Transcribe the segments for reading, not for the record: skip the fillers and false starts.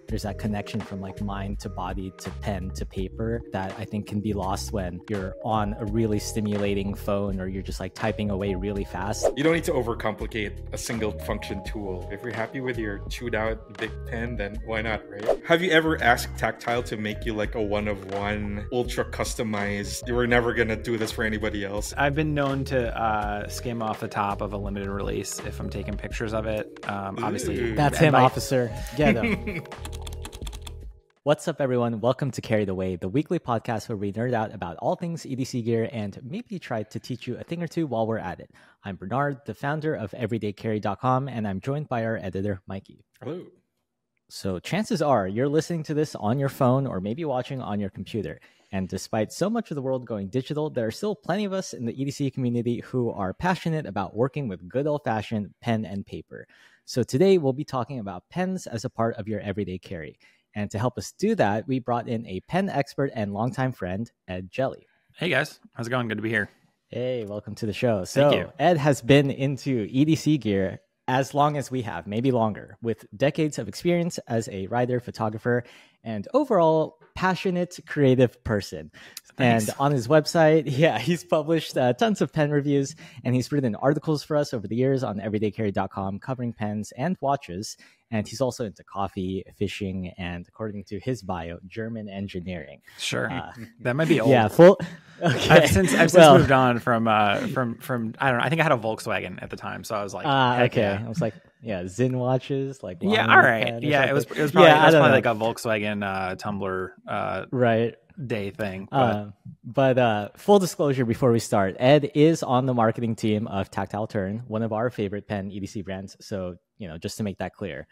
there's that connection from like mind to body to pen to paper that I think can be lost when you're on a really stimulating phone or you're just like typing away really fast. You don't need to overcomplicate a single function tool. If you're happy with your chewed out big pen, then why not, right? Have you ever asked Tactile to make you like a one-of-one, ultra customized, you were never gonna do this for anybody else? I've been known to skim off the top of a limited release if I'm taking pictures of it. Obviously, that's him, officer. Get him. What's up, everyone? Welcome to Carry the Way, the weekly podcast where we nerd out about all things EDC gear and maybe try to teach you a thing or two while we're at it. I'm Bernard, the founder of everydaycarry.com, and I'm joined by our editor, Mikey. Hello. So chances are you're listening to this on your phone or maybe watching on your computer. And despite so much of the world going digital, there are still plenty of us in the EDC community who are passionate about working with good old-fashioned pen and paper. So today we'll be talking about pens as a part of your everyday carry. And to help us do that, we brought in a pen expert and longtime friend, Ed Jelley. Hey guys, how's it going? Good to be here. Hey, welcome to the show. So Thank you. Ed has been into EDC gear as long as we have, maybe longer, with decades of experience as a writer, photographer, and overall passionate, creative person. Thanks. And on his website, he's published tons of pen reviews, and he's written articles for us over the years on everydaycarry.com covering pens and watches. And he's also into coffee, fishing, and according to his bio, German engineering. Sure, that might be old. Yeah, full. Okay. I've since moved on from I don't know. I think I had a Volkswagen at the time, so I was like, okay. yeah. I was like, Zinn watches, like Yeah, all right. Yeah, it was probably, probably like a Volkswagen Tumblr right day thing. But full disclosure before we start, Ed is on the marketing team of Tactile Turn, one of our favorite pen EDC brands. So, just to make that clear,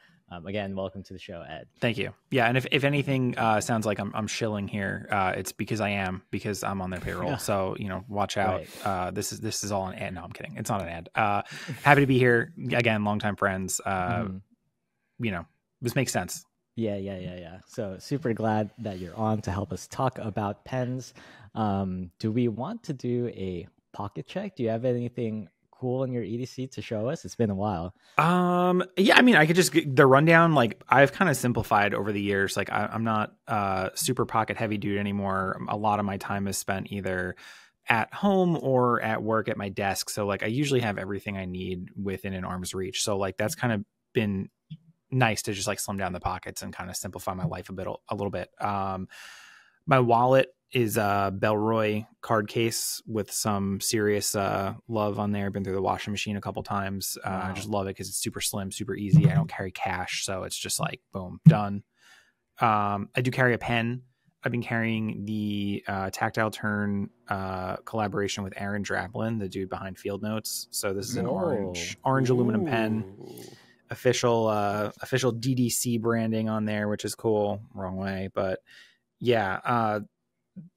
again, welcome to the show, Ed. Thank you. Yeah, and if anything sounds like I'm shilling here, it's because I'm on their payroll. Yeah. So watch out. Right. This is all an ad. No, I'm kidding. It's not an ad. Happy to be here again. Longtime friends. This makes sense. Yeah. So super glad that you're on to help us talk about pens. Do we want to do a pocket check? Do you have anything cool in your EDC to show us? It's been a while. Yeah, I mean, I could just get the rundown. Like, I've kind of simplified over the years. Like, I'm not super pocket heavy dude anymore. A lot of my time is spent either at home or at work at my desk. So like, I usually have everything I need within an arm's reach. So like, that's kind of been nice to just like slim down the pockets and kind of simplify my life a little bit. My wallet is a Belroy card case with some serious love on there. Been through the washing machine a couple times. I just love it because it's super slim, super easy. I don't carry cash, so it's just like boom, done. I do carry a pen. I've been carrying the Tactile Turn collaboration with Aaron Draplin, the dude behind Field Notes. So this is an orange aluminum pen. Official DDC branding on there, which is cool. Wrong way, but yeah,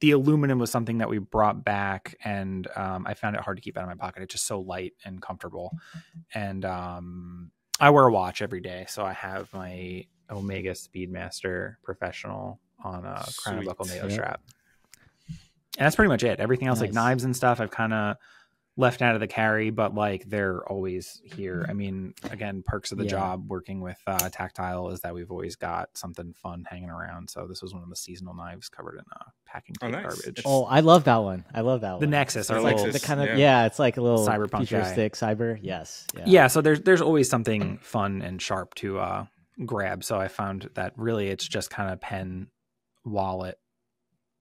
the aluminum was something that we brought back, and I found it hard to keep out of my pocket. It's just so light and comfortable. And I wear a watch every day, so I have my Omega Speedmaster Professional on a crown buckle NATO strap, and that's pretty much it. Everything else, like knives and stuff, I've kind of left out of the carry, but like they're always here. I mean, again, perks of the job working with Tactile is that we've always got something fun hanging around. So this was one of the seasonal knives covered in packing tape garbage. Oh, I love that one. The Nexus, it's like the kind of it's like a little cyberpunk futuristic cyber. Yes. Yeah. So there's always something fun and sharp to grab. So I found that really it's just kind of pen, wallet,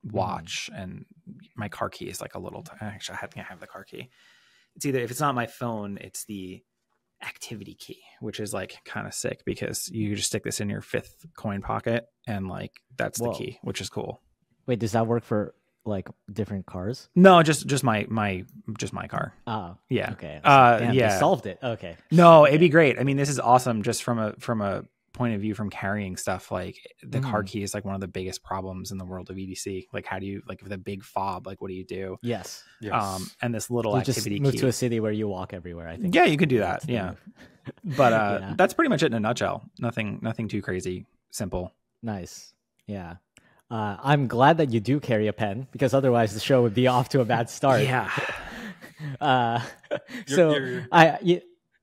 watch, and my car key is like a little actually I think I have the car key. It's either, if it's not my phone, it's the activity key, which is like kind of sick because you just stick this in your fifth coin pocket and like that's the key, which is cool. Wait, does that work for like different cars? No, just my car. Oh yeah. Okay. Damn, yeah, they solved it. Okay. No, it'd be great. I mean, this is awesome just from a point of view from carrying stuff. Like the car key is like one of the biggest problems in the world of EDC. Like how do you, like with a big fob, like what do you do? Yes. And this little activity just move key to a city where you walk everywhere, I think. Yeah, you could do that. Yeah. But that's pretty much it in a nutshell. Nothing too crazy. Simple. Nice. Yeah. I'm glad that you do carry a pen because otherwise the show would be off to a bad start. Yeah.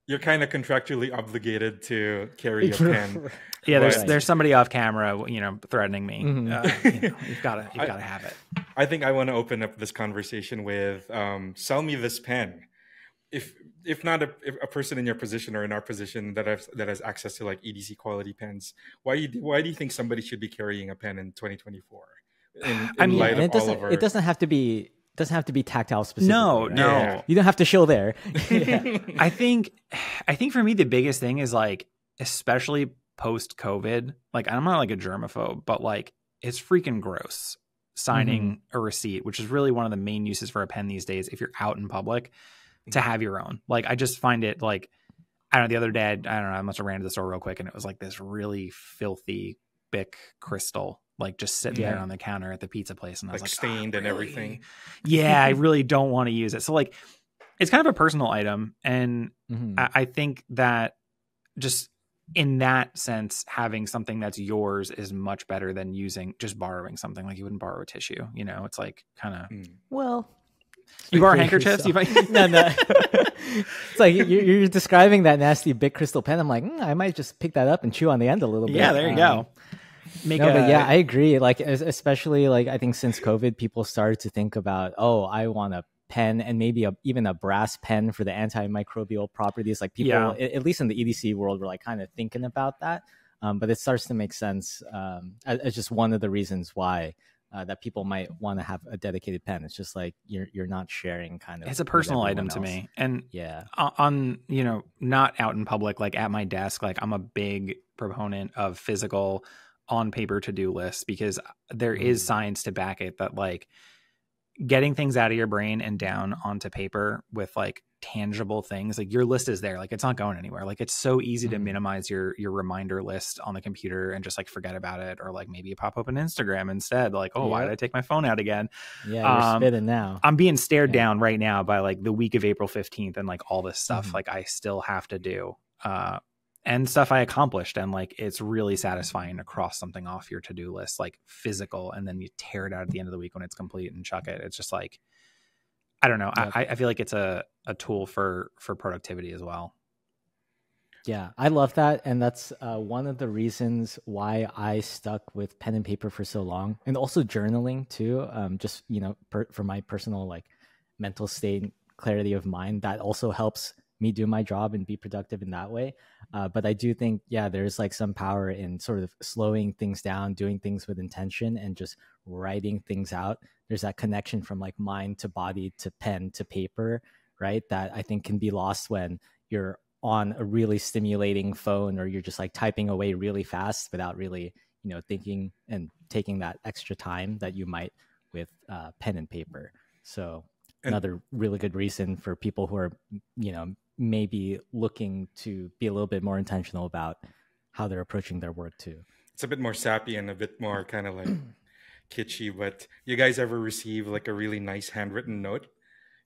you're kind of contractually obligated to carry a pen. Yeah, but there's somebody off camera, threatening me. You've got to have it. I think I want to open up this conversation with sell me this pen. If not if a person in your position or in our position that has access to like EDC quality pens, why do you think somebody should be carrying a pen in 2024? It doesn't have to be tactile specifically. No, right? no, you don't have to show there. I think for me the biggest thing is like, especially post COVID, like I'm not like a germaphobe, but like it's freaking gross signing a receipt, which is really one of the main uses for a pen these days. If you're out in public, to have your own, like I just find it like, I don't know. The other day, I don't know, I must have ran to the store real quick, and it was like this really filthy Bic crystal, like just sitting there on the counter at the pizza place, and I was like stained and everything. Yeah, I really don't want to use it. So like, it's kind of a personal item, and I think that just in that sense, having something that's yours is much better than just borrowing something. Like you wouldn't borrow a tissue, it's like kind of well. You borrow handkerchiefs? No. It's like you're describing that nasty Bic crystal pen. I'm like, I might just pick that up and chew on the end a little bit. Yeah, there you go. But yeah, I agree. Like, especially like I think since COVID, people started to think about, I want a pen and maybe even a brass pen for the antimicrobial properties. Like people, at least in the EDC world, were like kind of thinking about that. But it starts to make sense as just one of the reasons why. That people might want to have a dedicated pen. It's just like you're not sharing kind of. It's a personal item to me, and on not out in public, like at my desk, like I'm a big proponent of physical on paper to-do lists, because there is science to back it that like getting things out of your brain and down onto paper with like tangible things, like your list is there, like it's not going anywhere. Like it's so easy to minimize your reminder list on the computer and just like forget about it, or like maybe you pop open Instagram instead, like why did I take my phone out again? You're spitting now. I'm being stared down right now by like the week of April 15th and like all this stuff like I still have to do and stuff I accomplished, and like it's really satisfying to cross something off your to-do list, like physical, and then you tear it out at the end of the week when it's complete and chuck it. It's just like, I don't know. Yep. I feel like it's a tool for productivity as well. Yeah, I love that. And that's one of the reasons why I stuck with pen and paper for so long, and also journaling too. Just, for my personal like mental state, clarity of mind, that also helps me do my job and be productive in that way. But I do think, there's like some power in sort of slowing things down, doing things with intention, and just writing things out. There's that connection from like mind to body to pen to paper, right? That I think can be lost when you're on a really stimulating phone, or you're just like typing away really fast without really, thinking and taking that extra time that you might with pen and paper. So another really good reason for people who are, maybe looking to be a little bit more intentional about how they're approaching their work too. It's a bit more sappy and a bit more kind of like kitschy, but you guys ever receive like a really nice handwritten note?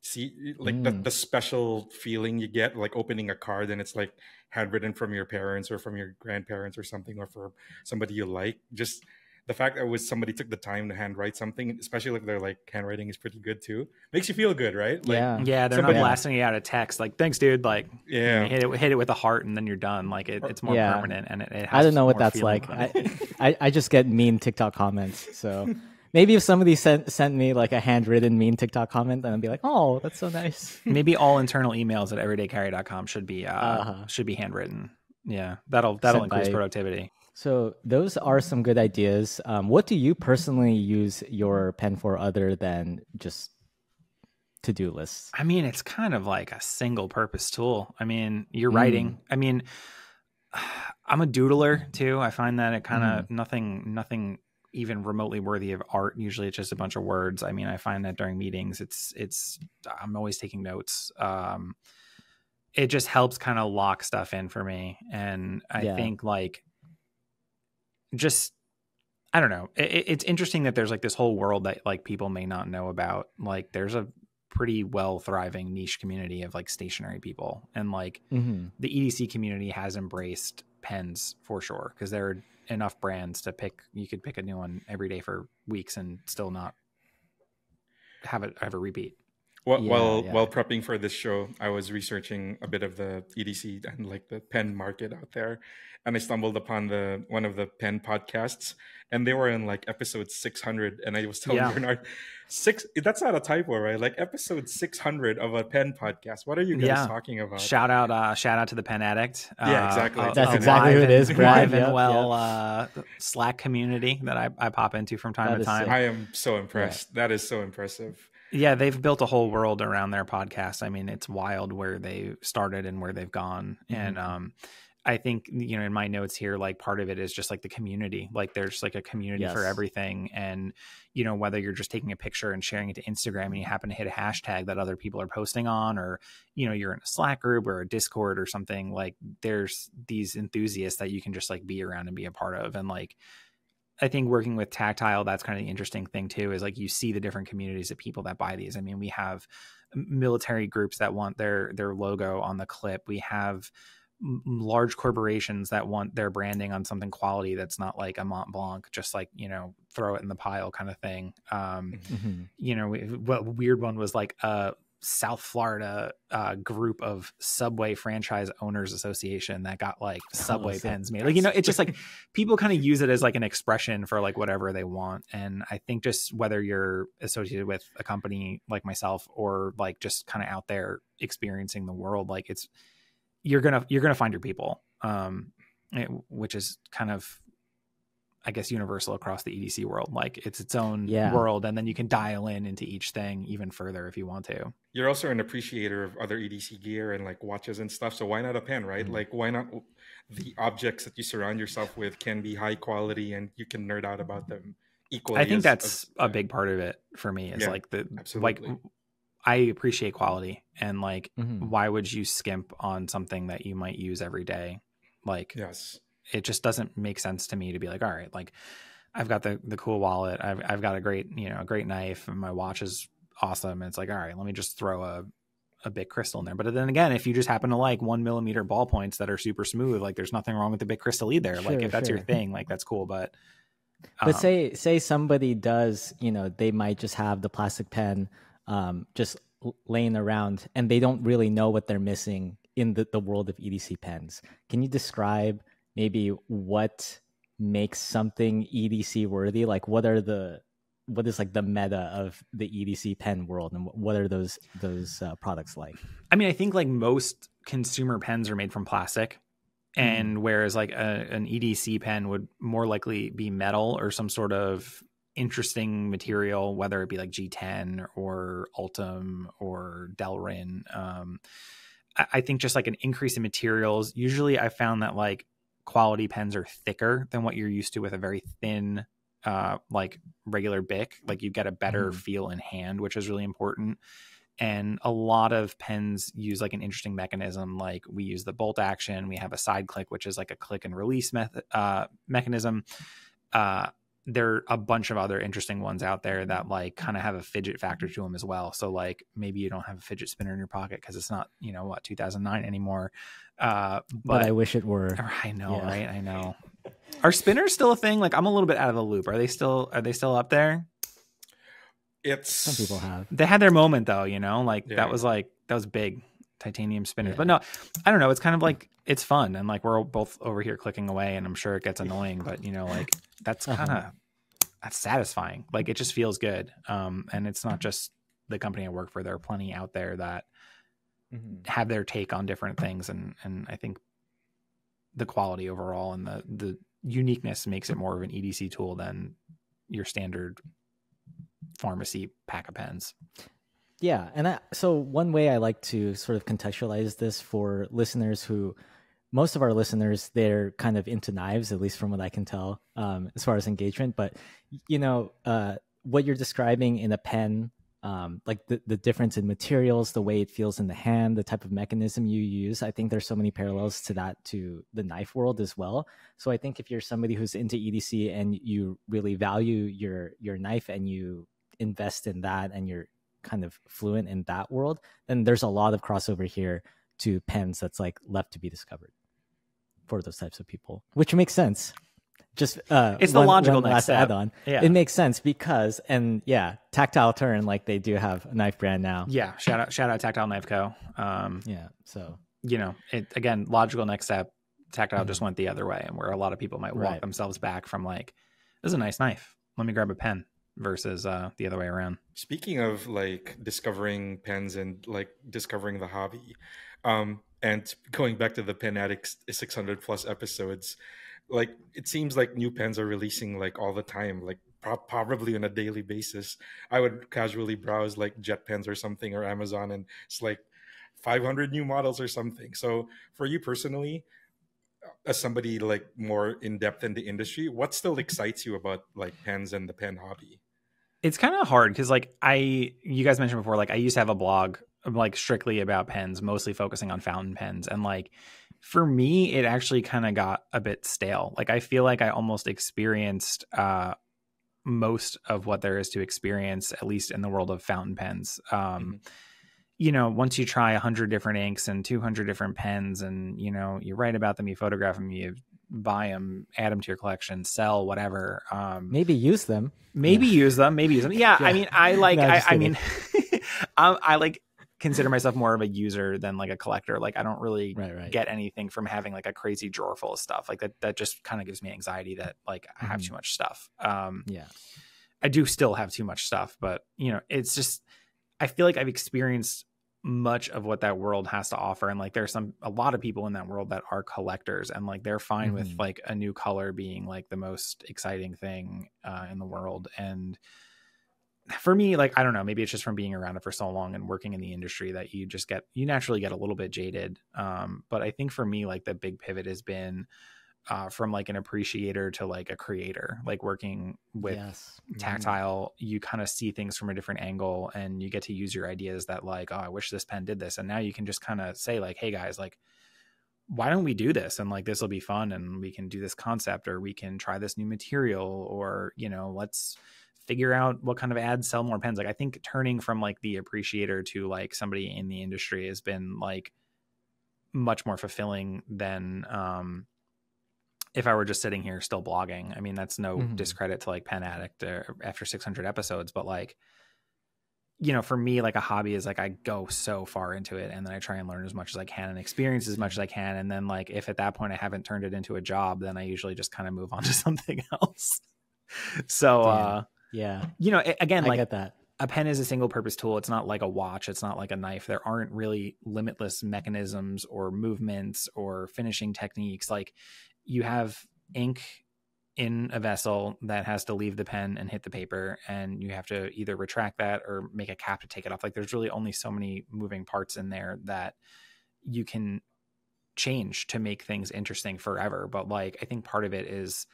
See, like the special feeling you get like opening a card and it's like handwritten from your parents or from your grandparents or something, or for somebody you like. Just the fact that somebody took the time to handwrite something, especially if their like handwriting is pretty good too, makes you feel good, right? Like, they're not blasting you out a text like, thanks dude, like hit it with a heart and then you're done. Like it's more permanent, and it has I don't know what that's like. I just get mean TikTok comments, so maybe if somebody sent me like a handwritten mean TikTok comment, then I'd be like, oh, that's so nice. Maybe all internal emails at everydaycarry.com should be handwritten. Yeah, that'll increase productivity. So those are some good ideas. What do you personally use your pen for other than just to-do lists? I mean, it's kind of like a single purpose tool. I mean, you're writing. I mean, I'm a doodler too. I find that it kind of nothing even remotely worthy of art. Usually it's just a bunch of words. I mean, I find that during meetings, I'm always taking notes. It just helps kind of lock stuff in for me. And I think like, just, I don't know. It's interesting that there's like this whole world that like people may not know about. Like there's a pretty well thriving niche community of like stationary people, and like the EDC community has embraced pens for sure, because there are enough brands to pick. You could pick a new one every day for weeks and still not have a repeat. While prepping for this show, I was researching a bit of the EDC and like the pen market out there, and I stumbled upon the one of the pen podcasts, and they were in like episode 600, and I was telling Bernard, that's not a typo, right? Like episode 600 of a pen podcast. What are you guys talking about? Shout out to the Pen Addict. Yeah, exactly. That's exactly who it is. Live and Slack community that I pop into from time to time. I am so impressed. Yeah. That is so impressive. Yeah, they've built a whole world around their podcast. I mean, it's wild where they started and where they've gone. Mm-hmm. And I think, you know, in my notes here, like part of it is just like the community. Like there's like a community for everything. And, you know, whether you're just taking a picture and sharing it to Instagram and you happen to hit a hashtag that other people are posting on, or, you know, you're in a Slack group or a Discord or something, like there's these enthusiasts that you can just like be around and be a part of. And like, I think working with Tactile, that's kind of the interesting thing too, is like you see the different communities of people that buy these. I mean, we have military groups that want their logo on the clip. We have large corporations that want their branding on something quality that's not like a Mont Blanc, just like, you know, throw it in the pile kind of thing. You know, what weird one was like South Florida group of Subway franchise owners association that got like Subway pens made. Like, you know, it's just like people kind of use it as like an expression for like whatever they want. And I think just whether you're associated with a company like myself or like just kind of out there experiencing the world, like you're gonna find your people, which is kind of, I guess, universal across the EDC world. Like it's its own world, and then you can dial into each thing even further if you want to. You're also an appreciator of other EDC gear and like watches and stuff. So why not a pen, right? Like why not the objects that you surround yourself with can be high quality and you can nerd out about them equally? I think that's a big part of it for me is like absolutely. Like I appreciate quality, and like why would you skimp on something that you might use every day? Like it just doesn't make sense to me to be like, all right, like I've got the cool wallet. I've got a great knife, and my watch is awesome. And it's like, all right, let me just throw a big crystal in there. But then again, if you just happen to like 1 millimeter ballpoints that are super smooth, like there's nothing wrong with the big crystal either. Like if that's your thing, like that's cool. But say somebody does, you know, they might just have the plastic pen just laying around and they don't really know what they're missing in the world of EDC pens. Can you describe maybe what makes something EDC worthy? Like what is like the meta of the EDC pen world, and what are those products like? I mean, I think like most consumer pens are made from plastic, and whereas like an EDC pen would more likely be metal or some sort of interesting material, whether it be like G10 or Ultim or Delrin. I think just like an increase in materials. Usually I found that like quality pens are thicker than what you're used to with a very thin like regular Bic. Like you get a better feel in hand, which is really important. And a lot of pens use like an interesting mechanism. Like we use the bolt action. We have a side click, which is like a click and release mechanism. There are a bunch of other interesting ones out there that like kind of have a fidget factor to them as well. So like maybe you don't have a fidget spinner in your pocket because it's not, 2009 anymore. But I wish it were. I know, right? I know. Are spinners still a thing? Like I'm a little bit out of the loop. Are they still up there? Some people have. They had their moment though, that was big. Titanium spinners. But no, I don't know. It's kind of like, it's fun. And like, we're both over here clicking away and I'm sure it gets annoying, but like that's that's satisfying. Like it just feels good. And it's not just the company I work for. There are plenty out there that have their take on different things. And I think the quality overall and the uniqueness makes it more of an EDC tool than your standard pharmacy pack of pens. Yeah. And so one way I like to sort of contextualize this for listeners most of our listeners, they're kind of into knives, at least from what I can tell, as far as engagement. But, what you're describing in a pen, like the difference in materials, the way it feels in the hand, the type of mechanism you use, I think there's so many parallels to that, to the knife world as well. So I think if you're somebody who's into EDC and you really value your knife and you invest in that and you're kind of fluent in that world, then there's a lot of crossover here to pens that's like left to be discovered for those types of people, which makes sense. just it's the logical next last step. add-on. Yeah. It makes sense because, and yeah, Tactile Turn, like they do have a knife brand now. Yeah, shout out Tactile Knife Co. Yeah, so you know, it again, logical next step. Tactile just went the other way, and where a lot of people might walk themselves back from like, this is a nice knife, let me grab a pen, versus the other way around. Speaking of like discovering pens and like discovering the hobby, and going back to the Pen Addicts 600 plus episodes, like it seems like new pens are releasing like all the time, like probably on a daily basis. I would casually browse like Jet Pens or something or Amazon, and it's like 500 new models or something. So for you personally, as somebody like more in depth in the industry, what still excites you about like pens and the pen hobby? It's kind of hard because like you guys mentioned before, like I used to have a blog like strictly about pens, mostly focusing on fountain pens. And like, for me, it actually kind of got a bit stale. Like, I feel like I almost experienced most of what there is to experience, at least in the world of fountain pens. You know, once you try 100 different inks and 200 different pens, and, you know, you write about them, you photograph them, you buy them, add them to your collection, sell, whatever. Maybe use them. Use them. Yeah. I mean, I like, No, I mean, I like consider myself more of a user than like a collector. Like, I don't really get anything from having like a crazy drawer full of stuff. Like that just kind of gives me anxiety that like I have too much stuff. I do still have too much stuff, but you know, it's just, I feel like I've experienced much of what that world has to offer. And like, there's a lot of people in that world that are collectors, and like, they're fine with like a new color being like the most exciting thing in the world. And for me, like, I don't know, maybe it's just from being around it for so long and working in the industry that you naturally get a little bit jaded. But I think for me, like the big pivot has been from like an appreciator to like a creator. Like working with Tactile, you kind of see things from a different angle, and you get to use your ideas that like, oh, I wish this pen did this. And now you can just kind of say like, hey guys, like, why don't we do this? And like, this will be fun, and we can do this concept, or we can try this new material, or, you know, let's figure out what kind of ads sell more pens. Like, I think turning from like the appreciator to like somebody in the industry has been like much more fulfilling than if I were just sitting here still blogging. I mean, that's no discredit to like Pen Addict after 600 episodes, but like, you know, for me, like a hobby is like, I go so far into it, and then I try and learn as much as I can and experience as much as I can. And then like, if at that point I haven't turned it into a job, then I usually just kind of move on to something else. So, you know, again, like, I get that. A pen is a single purpose tool. It's not like a watch. It's not like a knife. There aren't really limitless mechanisms or movements or finishing techniques. Like, you have ink in a vessel that has to leave the pen and hit the paper, and you have to either retract that or make a cap to take it off. Like, there's really only so many moving parts in there that you can change to make things interesting forever. But like, I think part of it is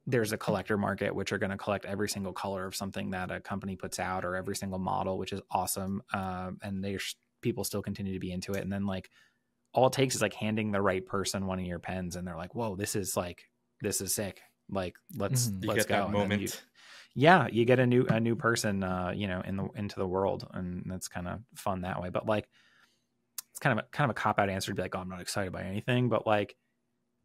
there's a collector market, which are going to collect every single color of something that a company puts out, or every single model, which is awesome. And people still continue to be into it. And then like, all it takes is like handing the right person one of your pens, and they're like, whoa, this is sick. Like, let's get go. That moment. You get a new person, you know, into the world, and that's kind of fun that way. But like, it's kind of a cop out answer to be like, oh, I'm not excited by anything, but like,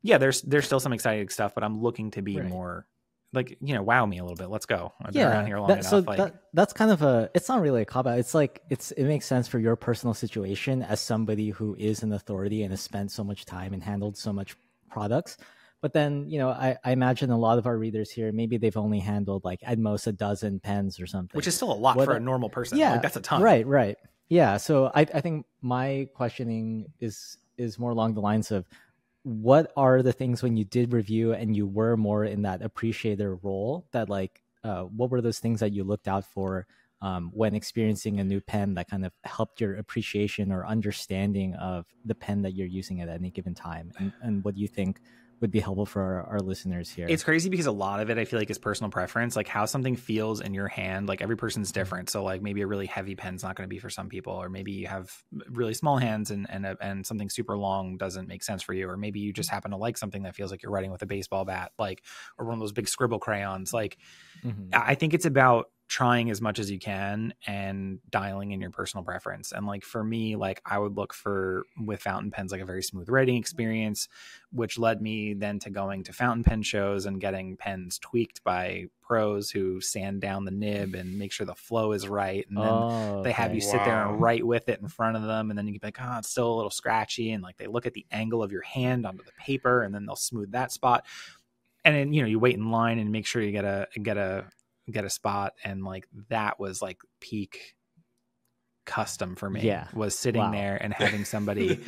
yeah, there's still some exciting stuff, but I'm looking to be more like, you know, wow me a little bit. Let's go. I've been around here long enough. So like, that's kind of it's not really a cop out. It's like, it makes sense for your personal situation as somebody who is an authority and has spent so much time and handled so much products. But then, you know, I imagine a lot of our readers here, maybe they've only handled like at most a dozen pens or something. Which is still a lot for a normal person. Yeah. Like, that's a ton. Right. Yeah. So I think my questioning is more along the lines of, what are the things when you did review and you were more in that appreciator role that like, what were those things that you looked out for when experiencing a new pen that kind of helped your appreciation or understanding of the pen that you're using at any given time? And what do you think would be helpful for our listeners here? It's crazy because a lot of it, I feel like, is personal preference, like how something feels in your hand. Like, every person's different. So like, maybe a really heavy pen's not going to be for some people, or maybe you have really small hands and something super long doesn't make sense for you. Or maybe you just happen to like something that feels like you're writing with a baseball bat, like, or one of those big scribble crayons. Like, I think it's about trying as much as you can and dialing in your personal preference. And like for me, like I would look for with fountain pens like a very smooth writing experience, which led me then to going to fountain pen shows and getting pens tweaked by pros who sand down the nib and make sure the flow is right. And then they have you sit there and write with it in front of them, and then you can be like, oh, it's still a little scratchy, and like they look at the angle of your hand onto the paper and then they'll smooth that spot. And then, you know, you wait in line and make sure you get a spot. And like that was like peak custom for me. Was sitting there and having somebody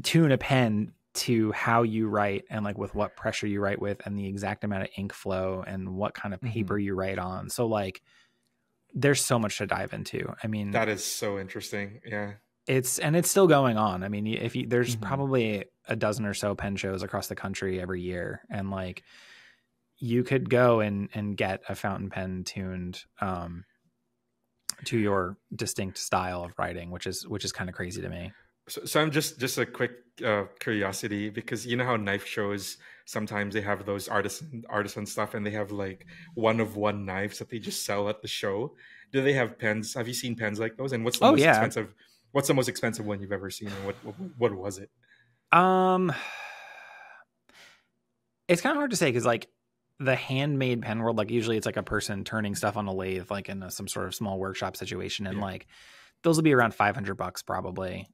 tune a pen to how you write and like with what pressure you write with and the exact amount of ink flow and what kind of paper you write on. So like there's so much to dive into. I mean, that is so interesting. Yeah. It's still going on. I mean, if you, there's probably a dozen or so pen shows across the country every year. And like, you could go and get a fountain pen tuned, to your distinct style of writing, which is kind of crazy to me. So I'm just a quick curiosity, because you know how knife shows sometimes they have those artisan stuff, and they have like one of one knives that they just sell at the show. Do they have pens? Have you seen pens like those? And what's the most expensive? What's the most expensive one you've ever seen? And what was it? It's kind of hard to say, because like the handmade pen world, like usually it's like a person turning stuff on a lathe, like in some sort of small workshop situation, and like those will be around $500 probably.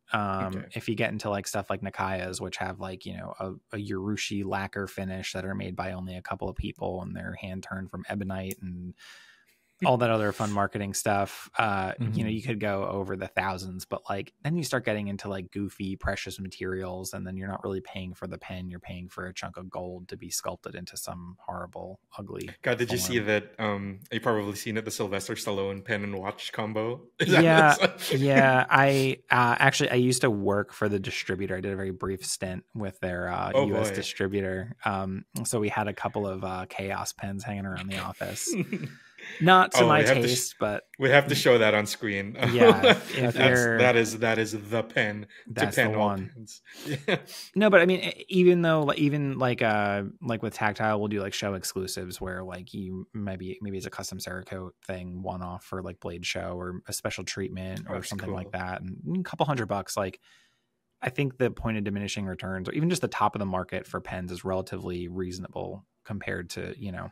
If you get into like stuff like Nakaya's, which have like, you know, a Urushi lacquer finish that are made by only a couple of people, and they're hand turned from ebonite and all that other fun marketing stuff, you know, you could go over the thousands. But like then you start getting into like goofy precious materials, and then you're not really paying for the pen, you're paying for a chunk of gold to be sculpted into some horrible, ugly God, did you see that? You probably seen it, the Sylvester Stallone pen and watch combo. Yeah. I actually I used to work for the distributor. I did a very brief stint with their US distributor, so we had a couple of chaos pens hanging around the office. Not to my taste, but we have to show that on screen. Yeah, that is the pen. That's to pen the one. Pens. No, but I mean, even with Tactile, we'll do like show exclusives where like you maybe it's a custom Cerakote thing, one off for like Blade Show or a special treatment or something like that, and a couple $100. Like, I think the point of diminishing returns, or even just the top of the market for pens, is relatively reasonable compared to, you know,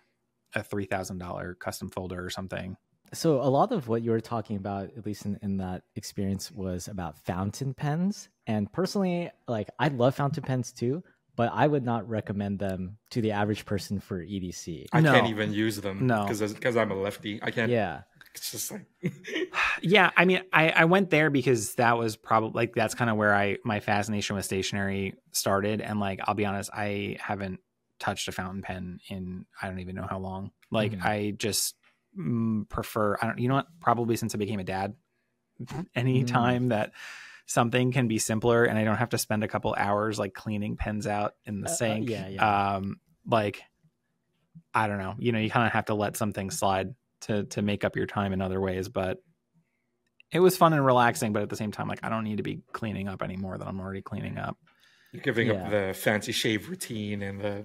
a $3,000 custom folder or something. So a lot of what you were talking about, at least in that experience, was about fountain pens. And personally, like, I love fountain pens too, but I would not recommend them to the average person for EDC. I can't even use them. No, because I'm a lefty. I can't. Yeah. It's just like yeah, I mean, I went there because that was probably like, that's kind of where my fascination with stationery started. And like, I'll be honest, I haven't touched a fountain pen in I don't even know how long. Like I just prefer, you know what, probably since I became a dad, anytime that something can be simpler and I don't have to spend a couple hours like cleaning pens out in the sink. Like, I don't know, you know, you kind of have to let something slide to make up your time in other ways. But it was fun and relaxing, but at the same time, like, I don't need to be cleaning up any more than I'm already cleaning up. You're giving up the fancy shave routine and the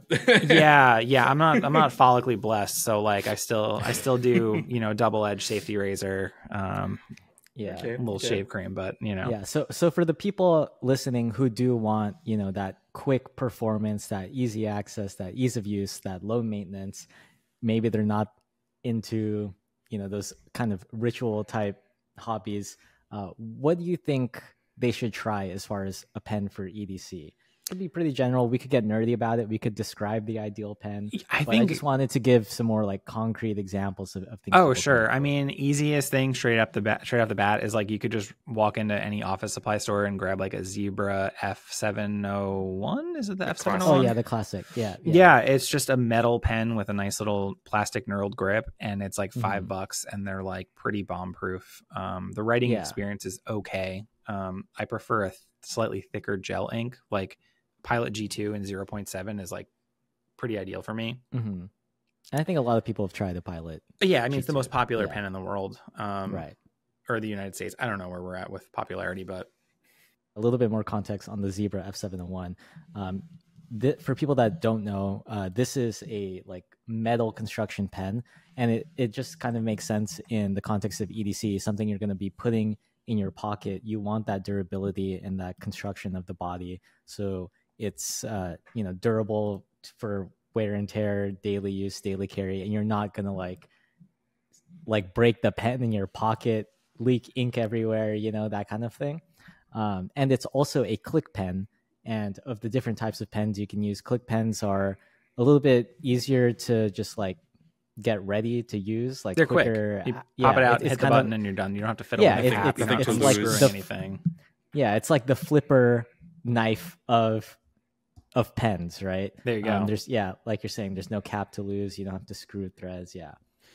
I'm not follically blessed, so like I still do, you know, double-edged safety razor, a little shave cream, but you know. So for the people listening who do want, you know, that quick performance, that easy access, that ease of use, that low maintenance, maybe they're not into, you know, those kind of ritual type hobbies, what do you think they should try as far as a pen for EDC? It'd be pretty general. We could get nerdy about it. We could describe the ideal pen. I just wanted to give some more like concrete examples of things. Oh, sure. I mean, easiest thing straight off the bat is like you could just walk into any office supply store and grab like a Zebra F701. Is it the F701? Oh yeah, the classic. Yeah, it's just a metal pen with a nice little plastic knurled grip, and it's like $5, and they're like pretty bomb proof. The writing experience is okay. I prefer a slightly thicker gel ink, like Pilot G2 and 0.7 is like pretty ideal for me. And I think a lot of people have tried the Pilot. Yeah, I mean, it's the most popular pen in the world, right? Or the United States. I don't know where we're at with popularity, but a little bit more context on the Zebra F701. for people that don't know, this is a like metal construction pen, and it just kind of makes sense in the context of EDC, something you're going to be putting in your pocket. You want that durability and that construction of the body, so it's durable for wear and tear, daily use, daily carry, and you're not going to like break the pen in your pocket, leak ink everywhere, that kind of thing. And it's also a click pen. And of the different types of pens you can use, click pens are a little bit easier to just like get ready to use. Like they're quicker. quick. You pop it out, hit the button, and you're done. You don't have to fiddle with the cap. You're not screwing anything. Yeah, it's like the flipper knife of pens, right? There you go. There's like you're saying, there's no cap to lose. You don't have to screw threads. Yeah.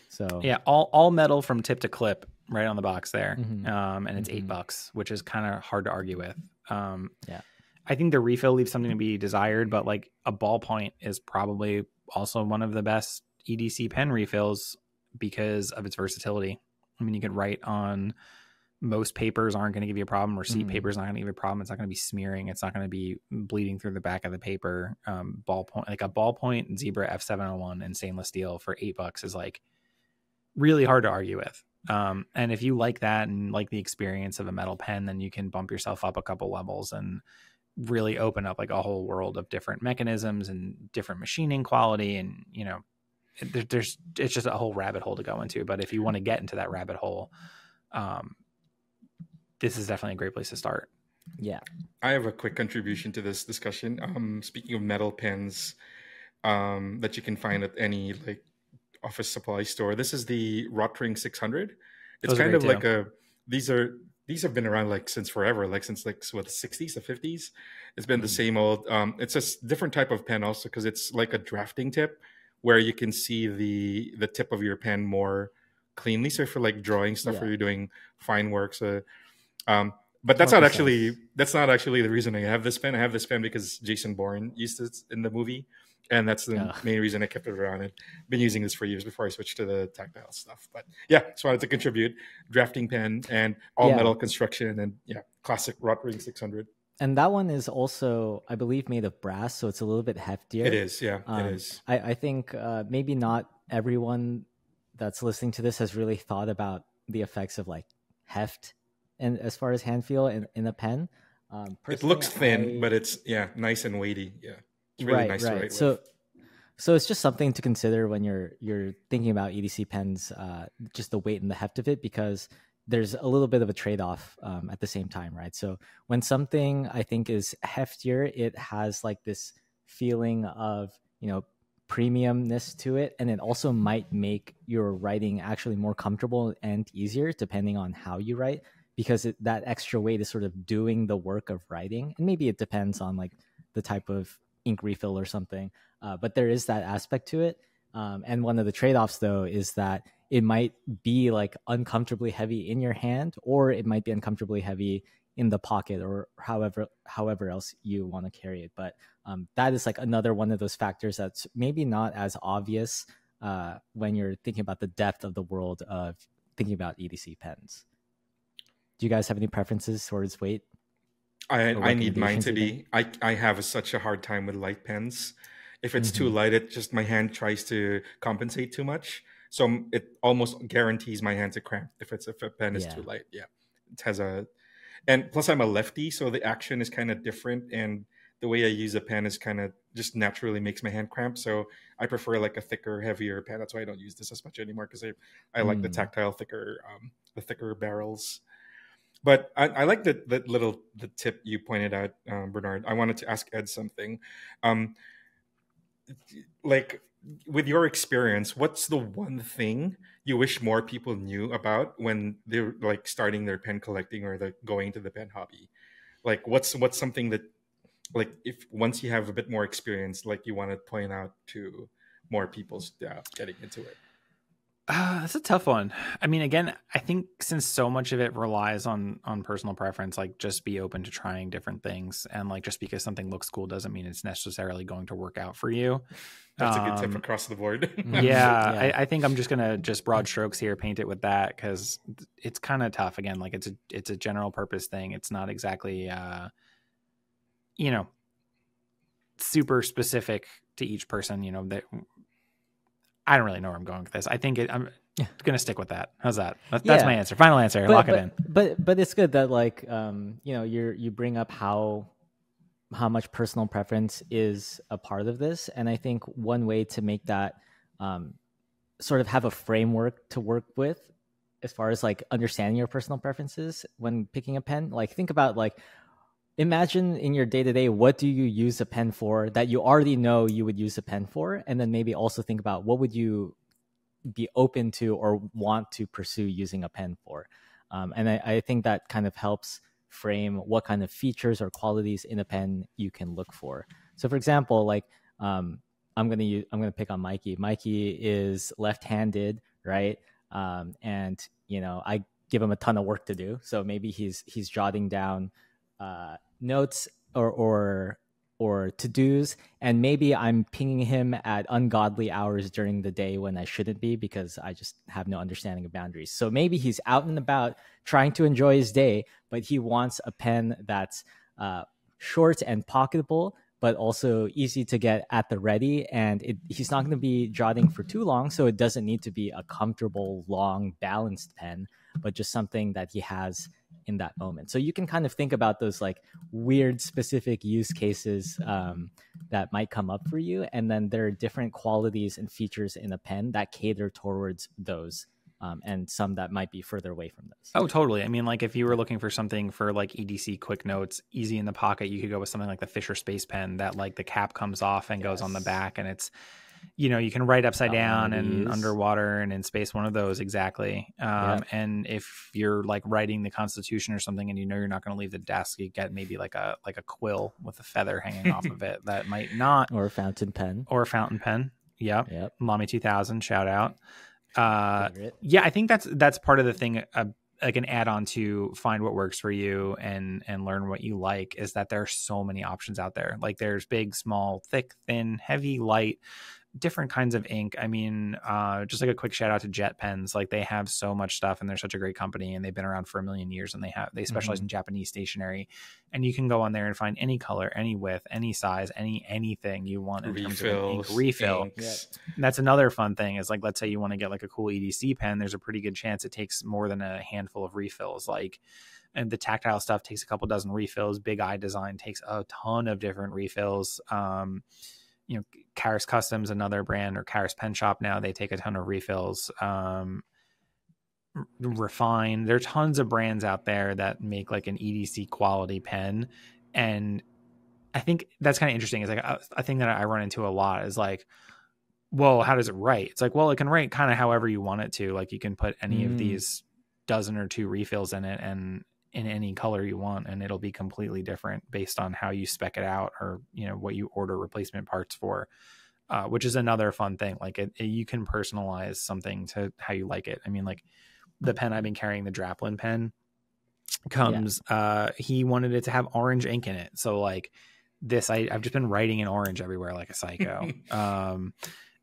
So yeah, all metal from tip to clip, right on the box there. Mm-hmm. And it's $8, which is kind of hard to argue with. Yeah. I think the refill leaves something to be desired, but like a ballpoint is probably also one of the best EDC pen refills because of its versatility. I mean, you could write on most papers aren't going to give you a problem, or seat paper is not going to give you a problem. It's not going to be smearing. It's not going to be bleeding through the back of the paper. Ballpoint, like a ballpoint Zebra F701 in stainless steel for $8 is like really hard to argue with. And if you like that and like the experience of a metal pen, then you can bump yourself up a couple levels and really open up like a whole world of different mechanisms and different machining quality. And, it's just a whole rabbit hole to go into. But if you want to get into that rabbit hole, this is definitely a great place to start. Yeah. I have a quick contribution to this discussion. Speaking of metal pens that you can find at any like office supply store, this is the Rotring 600. It's kind of like these have been around like since forever, like since like the 60s, the 50s. It's been the same old. It's a different type of pen also because it's like a drafting tip where you can see the tip of your pen more cleanly. So for like drawing stuff or you're doing fine work. So, but that's not actually the reason I have this pen. I have this pen because Jason Bourne used it in the movie. And that's the main reason I kept it around. I've been using this for years before I switched to the tactile stuff. But yeah, just wanted to contribute. Drafting pen and all metal construction and classic Rotring 600. And that one is also, I believe, made of brass, so it's a little bit heftier. It is, it is. I think maybe not everyone that's listening to this has really thought about the effects of like heft and as far as hand feel in a pen. It looks thin, but it's nice and weighty. Yeah. It's really nice to write with. So it's just something to consider when you're thinking about EDC pens, just the weight and the heft of it, because there's a little bit of a trade-off at the same time, right? So when something I think is heftier, it has like this feeling of, premiumness to it, and it also might make your writing actually more comfortable and easier depending on how you write, because that extra weight is sort of doing the work of writing. And maybe it depends on like the type of ink refill or something, but there is that aspect to it. And one of the trade-offs though is that it might be like uncomfortably heavy in your hand, or it might be uncomfortably heavy in the pocket, or however else you want to carry it. But that is like another one of those factors that's maybe not as obvious when you're thinking about the depth of the world of thinking about EDC pens. Do you guys have any preferences towards weight? I need mine to be. I have such a hard time with light pens. If it's too light, it just my hand tries to compensate too much. So it almost guarantees my hand to cramp if a pen is too light. Yeah, it has and plus I'm a lefty, so the action is kind of different, and the way I use a pen is kind of just naturally makes my hand cramp. So I prefer like a thicker, heavier pen. That's why I don't use this as much anymore, because I like the tactile, the thicker barrels. But I like the tip you pointed out, Bernard. I wanted to ask Ed something. Like with your experience, what's the one thing you wish more people knew about when they're like starting their pen collecting or going to the pen hobby? Like what's something that, like, if once you have a bit more experience, like you want to point out to more people getting into it? That's a tough one. I mean, again, I think since so much of it relies on personal preference, like just be open to trying different things. And like, just because something looks cool doesn't mean it's necessarily going to work out for you. That's a good tip across the board. I think I'm just going to just broad strokes here, paint it with that, because it's kind of tough. Again, like it's a general purpose thing. It's not exactly, super specific to each person, you know, that I don't really know where I'm going with this. I think I'm going to stick with that. How's that? That's my answer. Final answer. Lock it in. But it's good that like, you know, you bring up how much personal preference is a part of this. And I think one way to make that sort of have a framework to work with as far as like understanding your personal preferences when picking a pen, like think about like, imagine in your day-to-day, what do you use a pen for that you already know you would use a pen for? And then maybe also think about what would you be open to or want to pursue using a pen for? And I think that kind of helps frame what kind of features or qualities in a pen you can look for. So for example, like I'm gonna pick on Mikey. Mikey is left-handed, right? And you know, I give him a ton of work to do. So maybe he's jotting down notes or to-dos, and maybe I'm pinging him at ungodly hours during the day when I shouldn't be because I just have no understanding of boundaries. So maybe he's out and about trying to enjoy his day, but he wants a pen that's short and pocketable, but also easy to get at the ready. And he's not going to be jotting for too long, so it doesn't need to be a comfortable, long, balanced pen, but just something that he has in that moment. So you can kind of think about those like weird specific use cases that might come up for you. And then there are different qualities and features in a pen that cater towards those. And some that might be further away from those. Oh, totally. I mean, like if you were looking for something for like EDC quick notes, easy in the pocket, you could go with something like the Fisher Space Pen that like the cap comes off and goes on the back, and it's, you know, you can write upside down and underwater and in space, one of those. Exactly. And if you're like writing the Constitution or something and you know you're not going to leave the desk, you get maybe like a quill with a feather hanging off of it that might not. Or a fountain pen. Yep. Lamy 2000, shout out. Yeah, I think that's part of the thing, like an add-on to find what works for you and learn what you like, is that there are so many options out there. Like there's big, small, thick, thin, heavy, light, different kinds of ink. I mean, just like a quick shout out to Jet Pens. Like they have so much stuff and they're such a great company and they've been around for a million years, and they specialize in Japanese stationery, and you can go on there and find any color, any width, any size, anything you want in terms of an ink refill. That's another fun thing is like, let's say you want to get like a cool EDC pen. There's a pretty good chance it takes more than a handful of refills. Like, and the tactile stuff takes a couple dozen refills. Big Eye Design takes a ton of different refills. You know, Karis Customs, another brand, or Karis Pen Shop now, they take a ton of refills. Refine, there are tons of brands out there that make like an EDC quality pen. And I think that's kind of interesting. It's like a thing that I run into a lot is like, well, how does it write? It's like, well, it can write kind of however you want it to. Like you can put any of these dozen or two refills in it and in any color you want, and it'll be completely different based on how you spec it out, or, you know, what you order replacement parts for, which is another fun thing. Like you can personalize something to how you like it. I mean, like the pen I've been carrying, the Draplin pen comes, he wanted it to have orange ink in it. So like this, I've just been writing in orange everywhere like a psycho.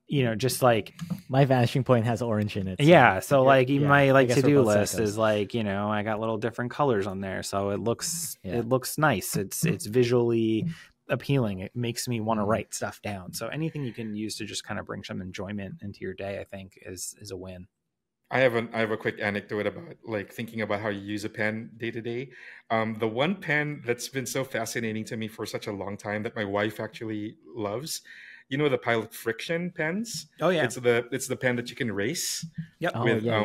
You know, just like my Vanishing Point has orange in it. So. Yeah. So like even my like to-do list is like, you know, I got little different colors on there. So it looks nice. It's visually appealing. It makes me want to write stuff down. So anything you can use to just kind of bring some enjoyment into your day, I think is a win. I have a quick anecdote about like thinking about how you use a pen day to day. The one pen that's been so fascinating to me for such a long time that my wife actually loves, you know, the Pilot Friction pens. Oh yeah, it's the pen that you can erase. Yep.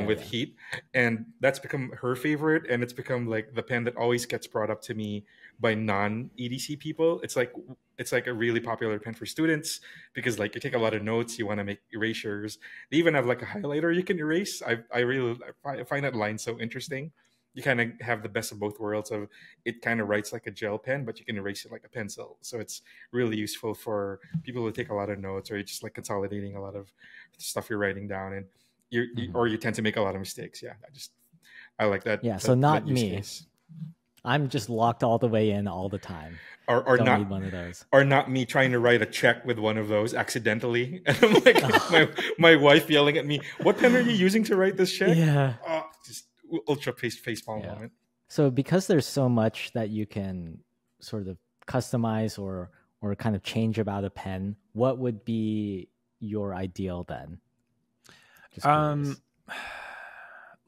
With heat, and that's become her favorite, and it's become like the pen that always gets brought up to me by non-EDC people. It's like a really popular pen for students because like you take a lot of notes, you want to make erasures. They even have like a highlighter you can erase. I find that line so interesting. You kind of have the best of both worlds of it kind of writes like a gel pen, but you can erase it like a pencil. So it's really useful for people who take a lot of notes, or you're just like consolidating a lot of stuff you're writing down, and you tend to make a lot of mistakes. Yeah, I like that. Yeah, so not me. Case. I'm just locked all the way in all the time. Or Don't not need one of those. Or not me trying to write a check with one of those accidentally. And I'm like, my wife yelling at me, "What pen are you using to write this check?" Yeah. Just ultra facepalm moment. So because there's so much that you can sort of customize or or kind of change about a pen, what would be your ideal then? Just curious.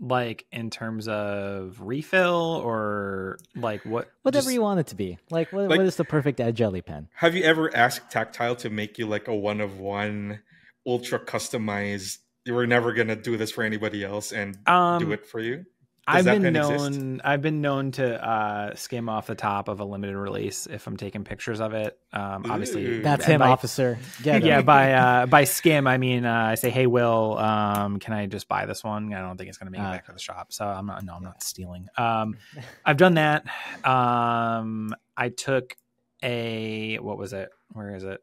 Like in terms of refill or like Whatever you want it to be. Like what is the perfect Jelley pen? Have you ever asked Tactile to make you like a one of one ultra customized? You were never gonna do this for anybody else and do it for you. I've been known to skim off the top of a limited release if I'm taking pictures of it. Obviously, that's him, officer. Yeah, by skim I mean I say, hey Will, can I just buy this one? I don't think it's going to make it back to the shop, so I'm not stealing. I've done that. I took what was it? Where is it?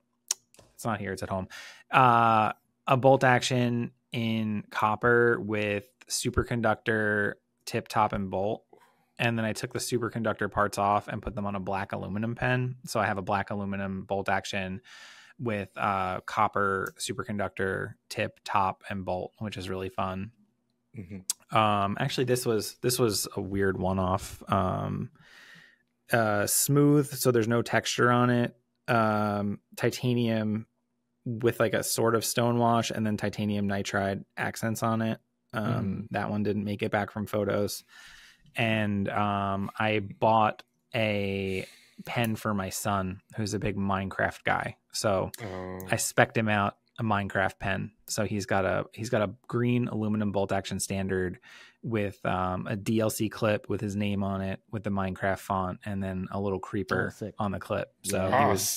It's not here. It's at home. A bolt action in copper with superconductor tip, top, and bolt, and then I took the superconductor parts off and put them on a black aluminum pen. So I have a black aluminum bolt action with copper superconductor tip, top, and bolt, which is really fun. Actually, this was a weird one-off. Smooth, so there's no texture on it. Titanium with like a sort of stonewash, and then titanium nitride accents on it. That one didn't make it back from photos. And I bought a pen for my son who's a big Minecraft guy. So I spec'd him out a Minecraft pen. So he's got a green aluminum bolt action standard with a DLC clip with his name on it with the Minecraft font, and then a little creeper on the clip. So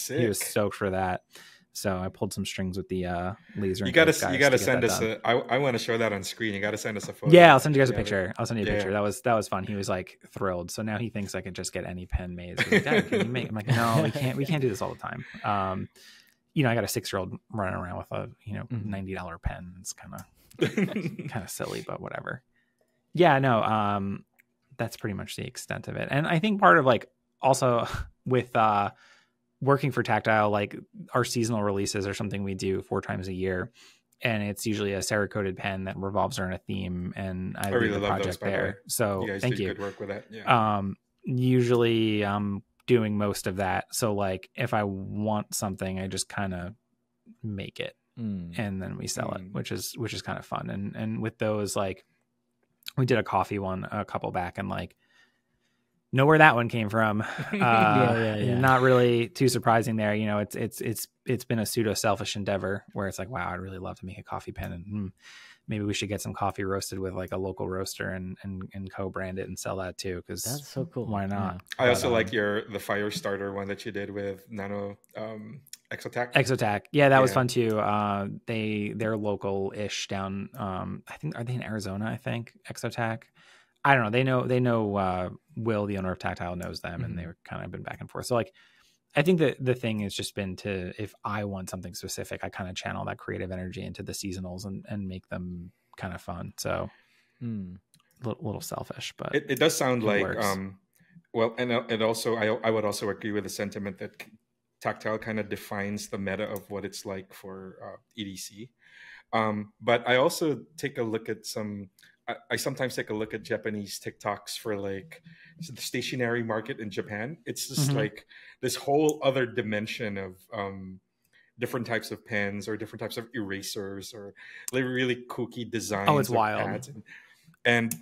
he was stoked for that. So I pulled some strings with the laser. You gotta send us I want to show that on screen. You gotta send us a photo. Yeah, I'll send you guys a picture. I'll send you a picture. That was fun. He was like thrilled. So now he thinks I could just get any pen made. So like, Dad, can you make? I'm like, no, we can't do this all the time. I got a 6-year-old running around with a $90 pen. It's kind of silly, but whatever. Yeah, no, that's pretty much the extent of it. And I think part of like also with working for Tactile, like our seasonal releases are something we do 4 times a year, and it's usually a Cerakoted pen that revolves around a theme, and I really lead the project there. So thank you. Good work with that. Yeah. Usually I'm doing most of that. So like if I want something, I just kind of make it and then we sell it, which is kind of fun. And with those, like we did a coffee one a couple back, and like know where that one came from. Not really too surprising there. It's been a pseudo selfish endeavor where it's like, wow, I'd really love to make a coffee pen, and maybe we should get some coffee roasted with like a local roaster and co-brand it and sell that too. Because that's so cool. Why not? I also like the fire starter one that you did with Nano Exotac. Yeah, that was fun too. They're local-ish down. I think, are they in Arizona? I think Exotac. I don't know. They know Will, the owner of Tactile, knows them, and they've kind of been back and forth. So like, I think that the thing has just been to, if I want something specific, I kind of channel that creative energy into the seasonals and make them kind of fun. So a little selfish, but it does sound like, works. well, and also I would also agree with the sentiment that Tactile kind of defines the meta of what it's like for EDC. But I also take a look at I sometimes take a look at Japanese TikToks for like the stationary market in Japan. It's just like this whole other dimension of different types of pens or different types of erasers or like really kooky designs. Oh, it's wild. Pads. And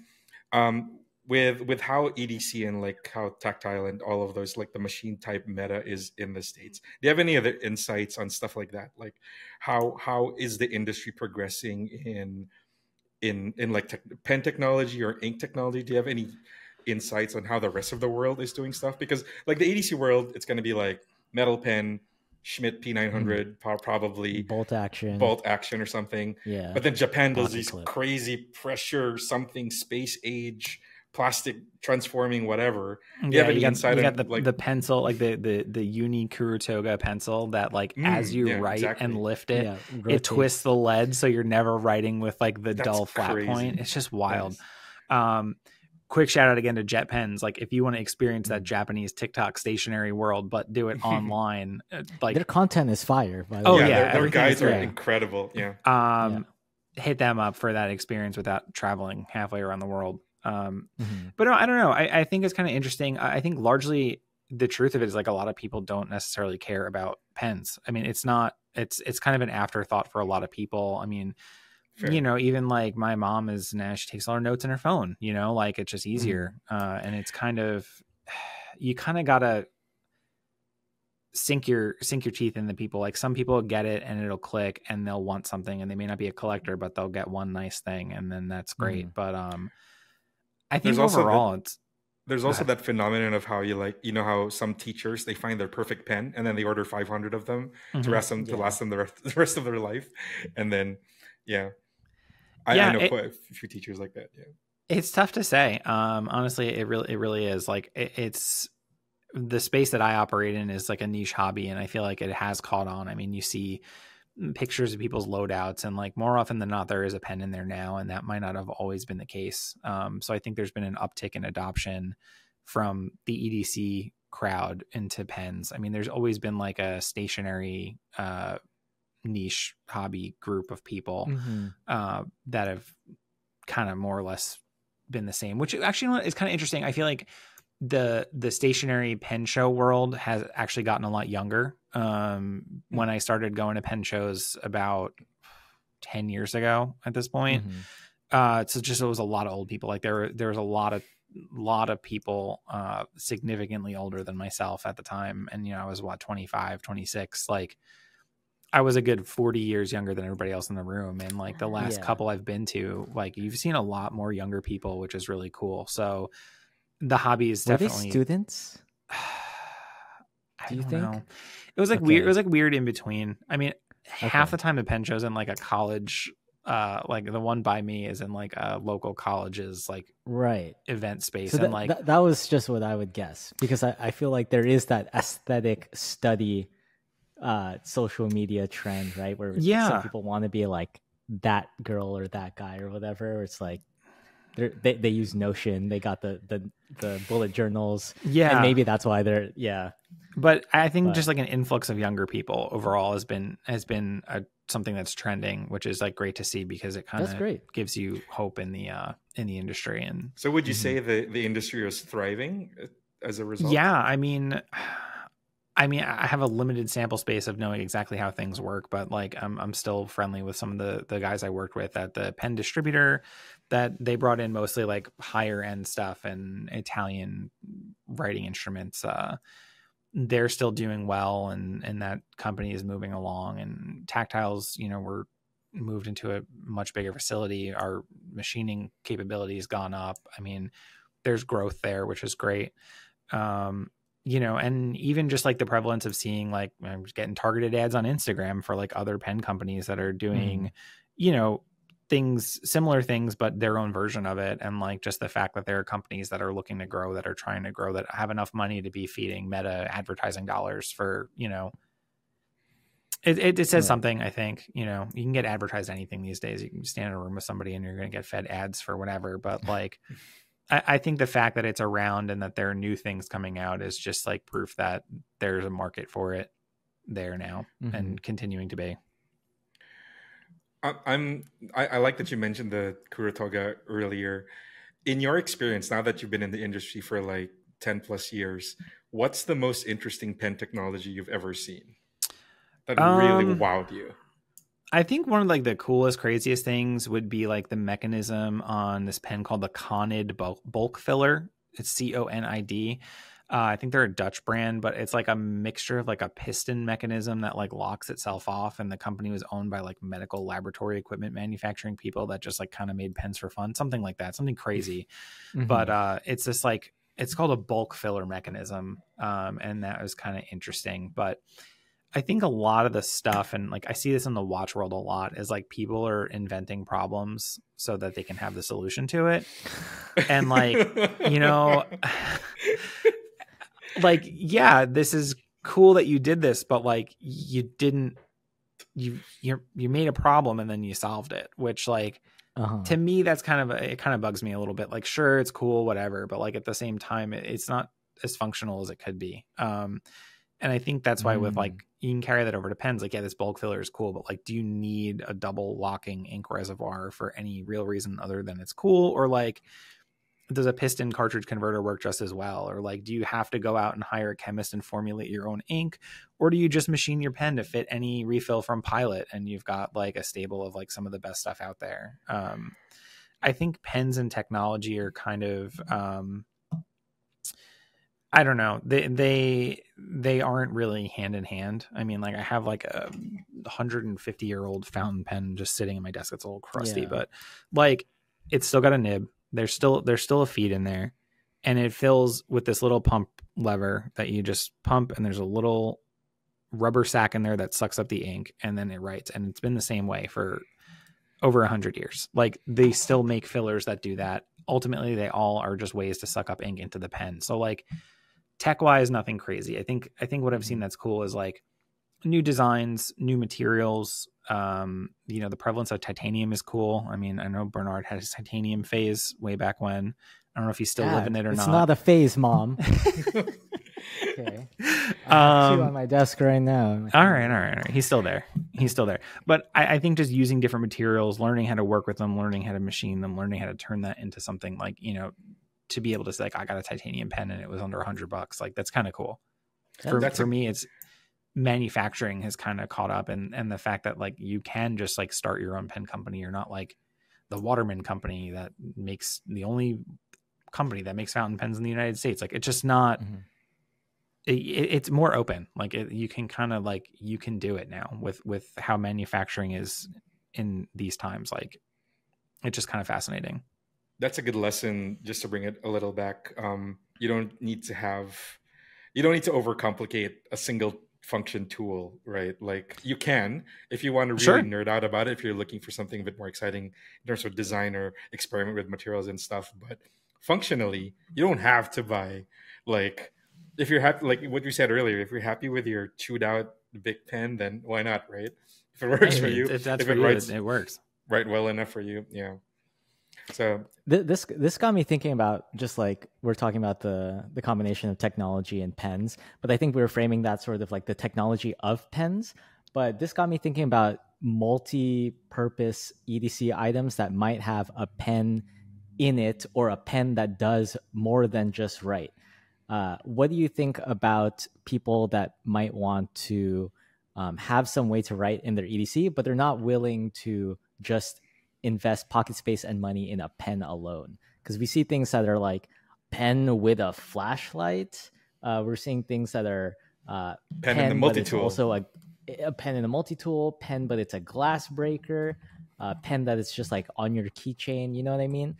with how EDC and like how Tactile and all of those, like the machine type meta is in the States. Do you have any other insights on stuff like that? Like how is the industry progressing in like pen technology or ink technology? Do you have any insights on how the rest of the world is doing stuff? Because like the EDC world, it's going to be like metal pen, Schmidt P900, probably bolt action or something. Yeah. But then Japan does these crazy pressure something space age plastic transforming whatever. Do you have any insight? You got the pencil, like the Uni Kurutoga pencil that like as you write and lift it, it twists the lead so you're never writing with like the dull flat point. It's just wild. Nice. Quick shout out again to Jet Pens. Like if you want to experience that Japanese TikTok stationary world, but do it online, like their content is fire. By the way. Their guides are incredible. Yeah. Hit them up for that experience without traveling halfway around the world. But no, I don't know. I think it's kind of interesting. I think largely the truth of it is like a lot of people don't necessarily care about pens. I mean, it's kind of an afterthought for a lot of people. I mean, Fair. you know, even like my mom is now, she takes all her notes in her phone, you know, like it's just easier. And it's kind of, you kind of gotta sink your teeth into people. Like some people get it and it'll click and they'll want something, and they may not be a collector, but they'll get one nice thing and then that's great. But I think overall there's also that phenomenon of how you like, you know, how some teachers, they find their perfect pen and then they order 500 of them to last them the rest of their life. And then, I know quite a few teachers like that. Yeah. It's tough to say. Honestly, it really is. Like it's the space that I operate in is like a niche hobby, and I feel like it has caught on. I mean, you see pictures of people's loadouts, and like more often than not, there is a pen in there now, and that might not have always been the case. So I think there's been an uptick in adoption from the EDC crowd into pens. I mean, there's always been like a stationary niche hobby group of people that have kind of more or less been the same, which actually is kind of interesting. I feel like the stationary pen show world has actually gotten a lot younger. When I started going to pen shows about 10 years ago at this point, so just, it was a lot of old people. Like there was a lot of people significantly older than myself at the time. And, you know, I was 25, 26, like I was a good 40 years younger than everybody else in the room. And like the last couple I've been to, like you've seen a lot more younger people, which is really cool. So the hobby is definitely. Were they students? Do you think? Know. It was like weird. It was like weird in between. I mean, half the time the pen show's in like a college, like the one by me is in like a local college's like event space. So and like that was just what I would guess, because I feel like there is that aesthetic study social media trend, right? Where some people want to be like that girl or that guy or whatever. It's like they use Notion, they got the bullet journals, and maybe that's why they're But I think just like an influx of younger people overall has been something that's trending, which is like great to see, because it kind of gives you hope in the industry. And so would you say the industry is thriving as a result? Yeah, I mean, I have a limited sample space of knowing exactly how things work, but like I'm still friendly with some of the guys I worked with at the pen distributor, that they brought in mostly like higher end stuff and Italian writing instruments. They're still doing well, and that company is moving along. And Tactiles, you know, we're moved into a much bigger facility. Our machining capability has gone up. I mean, there's growth there, which is great. You know, and even just like the prevalence of seeing like I'm getting targeted ads on Instagram for like other pen companies that are doing, you know, similar things, but their own version of it. And like just the fact that there are companies that are looking to grow, that are trying to grow, that have enough money to be feeding Meta advertising dollars for, you know, it says something. I think, you know, you can get advertised anything these days. You can stand in a room with somebody and you're going to get fed ads for whatever. But like, I think the fact that it's around and that there are new things coming out is just like proof that there's a market for it there now and continuing to be. I like that you mentioned the Kuratoga earlier. In your experience, now that you've been in the industry for like 10 plus years, what's the most interesting pen technology you've ever seen that really wowed you? I think one of like the coolest, craziest things would be like the mechanism on this pen called the Conid bulk filler. It's CONID. I think they're a Dutch brand, but it's like a mixture of like a piston mechanism that like locks itself off. And the company was owned by like medical laboratory equipment manufacturing people that just like kind of made pens for fun, something like that, something crazy. But it's just like, it's called a bulk filler mechanism. And that was kind of interesting. But I think a lot of the stuff, and like I see this in the watch world a lot, is like people are inventing problems so that they can have the solution to it. And like, you know, like, yeah, this is cool that you did this, but like you made a problem and then you solved it, which like to me, that's it kind of bugs me a little bit. Like, sure, it's cool, whatever, but like at the same time, it's not as functional as it could be. And I think that's why with like, you can carry that over to pens. Like, yeah, this bulk filler is cool, but like, do you need a double locking ink reservoir for any real reason other than it's cool? Or like, does a piston cartridge converter work just as well? Or like, do you have to go out and hire a chemist and formulate your own ink? Or do you just machine your pen to fit any refill from Pilot and you've got like a stable of like some of the best stuff out there? I think pens and technology are kind of, I don't know. They aren't really hand in hand. I mean, like I have like a 150-year-old fountain pen just sitting in my desk. It's a little crusty, but like it's still got a nib. There's still a feed in there, and it fills with this little pump lever that you just pump, and there's a little rubber sack in there that sucks up the ink, and then it writes. And it's been the same way for over 100 years. Like they still make fillers that do that. Ultimately, they all are just ways to suck up ink into the pen. So like tech wise, nothing crazy. I think what I've seen that's cool is like new designs, new materials. The prevalence of titanium is cool. I mean, I know Bernard had his titanium phase way back when. I don't know if he's still living it or not. It's not a phase, Mom. Okay. I have two on my desk right now. All right. He's still there. But I think just using different materials, learning how to work with them, learning how to machine them, learning how to turn that into something like, to be able to say like, I got a titanium pen and it was under $100. Like that's kind of cool. For me, it's manufacturing has kind of caught up, and the fact that like you can just like start your own pen company. You're not like the Waterman company that makes the only company that makes fountain pens in the United States. Like it's just not, it's more open. Like you can kind of like, you can do it now with how manufacturing is in these times. Like it's just kind of fascinating. That's a good lesson. Just to bring it a little back. You don't need to overcomplicate a single function tool, right? Like you can, if you want to really nerd out about it, if you're looking for something a bit more exciting in terms of design or experiment with materials and stuff. But functionally, you don't have to buy, like, if you're happy, like what you said earlier, if you're happy with your chewed out big pen, then why not, right? If it works for you, if it works right well enough for you. Yeah. So this got me thinking about, just like we're talking about the combination of technology and pens, but I think we were framing that sort of like the technology of pens. But this got me thinking about multi-purpose EDC items that might have a pen in it, or a pen that does more than just write. What do you think about people that might want to have some way to write in their EDC, but they're not willing to just invest pocket space and money in a pen alone? Because we see things that are like pen with a flashlight. We're seeing things that are pen in the multi-tool. Also a pen in a multi-tool, pen but it's a glass breaker, pen that is just like on your keychain. You know what I mean?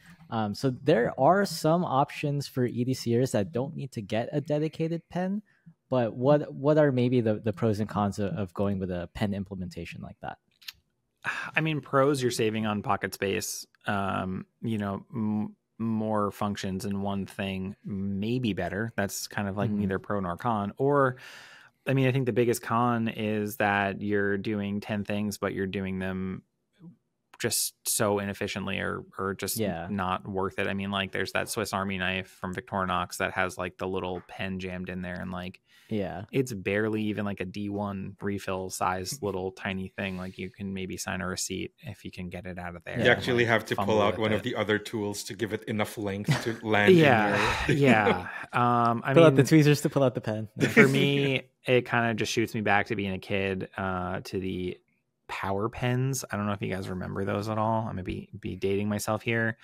So there are some options for EDCers that don't need to get a dedicated pen. But what are maybe the pros and cons of going with a pen implementation like that? I mean, pros, you're saving on pocket space. More functions in one thing may be better. That's kind of like neither pro nor con. Or, I mean, I think the biggest con is that you're doing 10 things, but you're doing them just so inefficiently or just not worth it. I mean, like there's that Swiss Army knife from Victorinox that has like the little pen jammed in there, and like, it's barely even like a D1 refill size little tiny thing. Like you can maybe sign a receipt if you can get it out of there. You actually have to pull out one of the other tools to give it enough length to land in there. I pull out the tweezers to pull out the pen. For me, it kind of just shoots me back to being a kid, to the power pens. I don't know if you guys remember those at all. I'm gonna be dating myself here.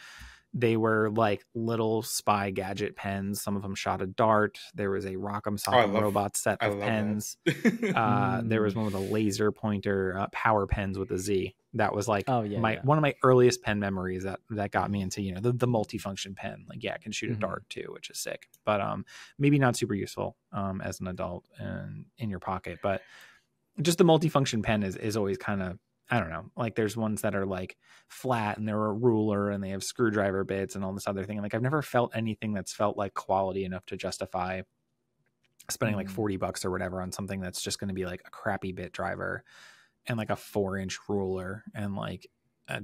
They were like little spy gadget pens. Some of them shot a dart. There was a Rock'em Sock'em Robot set of pens. There was one with a laser pointer, power pens with a Z. That was like one of my earliest pen memories that got me into, the multifunction pen. Like, it can shoot a dart too, which is sick. But maybe not super useful as an adult and in your pocket. But just the multifunction pen is always kind of, I don't know, like there's ones that are like flat and they're a ruler and they have screwdriver bits and all this other thing. Like I've never felt anything that's felt like quality enough to justify spending like $40 or whatever on something that's just going to be like a crappy bit driver and like a 4-inch ruler and like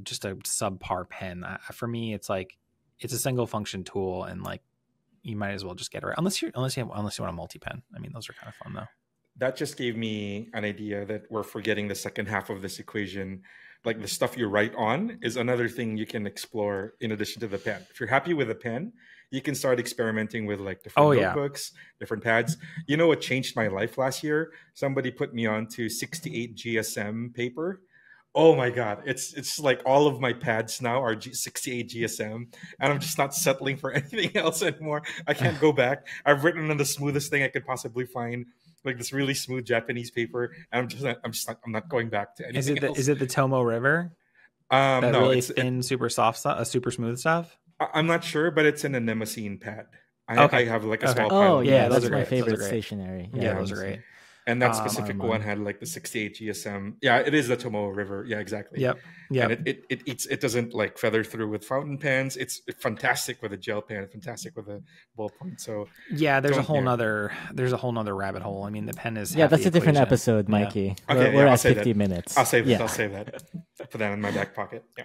just a subpar pen. For me, it's like, it's a single function tool, and like you might as well just get it right. Unless you want a multi-pen. I mean, those are kind of fun though. That just gave me an idea that we're forgetting the second half of this equation. like the stuff you write on is another thing you can explore in addition to the pen. If you're happy with a pen, you can start experimenting with like different notebooks, different pads. You know what changed my life last year? Somebody put me on to 68 GSM paper. Oh my God. It's like all of my pads now are 68 GSM, and I'm just not settling for anything else anymore. I can't go back. I've written on the smoothest thing I could possibly find, like this really smooth Japanese paper. And I'm not going back to anything else. Is it the Tomo River? That No, really thin, super soft stuff, super smooth stuff? I'm not sure, but it's an anemasine pad. I have like a small pile. Oh yeah, that's my favorite stationery. Yeah, those are great. And that specific one had like the 68 GSM. Yeah, it is the Tomo River. Yeah, exactly. Yep. And it doesn't like feather through with fountain pens. It's fantastic with a gel pen. Fantastic with a ballpoint. So yeah, there's a whole nother rabbit hole. I mean, the pen is. Yeah, that's a different episode, Mikey. Yeah. Okay, we're at 50 minutes. I'll save it. I'll save that. Put that in my back pocket. Yeah.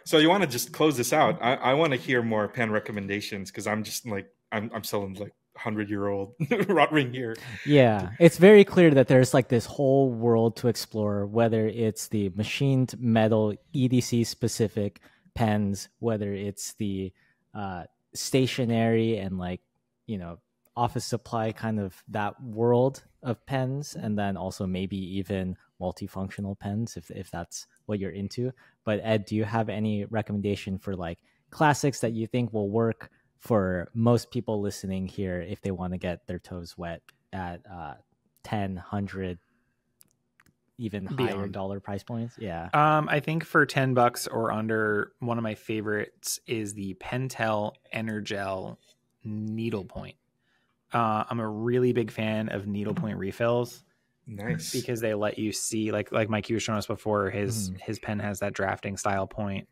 So you want to just close this out? I want to hear more pen recommendations because I'm just like I'm selling like 100-year-old rot ring here. Yeah, it's very clear that there's like this whole world to explore, whether it's the machined metal EDC specific pens, whether it's the stationary and like, you know, office supply kind of that world of pens, and then also maybe even multifunctional pens if that's what you're into. But Ed, do you have any recommendation for like classics that you think will work for most people listening here if they want to get their toes wet at 10, 100, even higher dollar price points? Yeah. I think for $10 or under, one of my favorites is the Pentel Energel needlepoint. I'm a really big fan of needlepoint refills. Nice. Because they let you see, like Mike, you were showing us before, his pen has that drafting style point.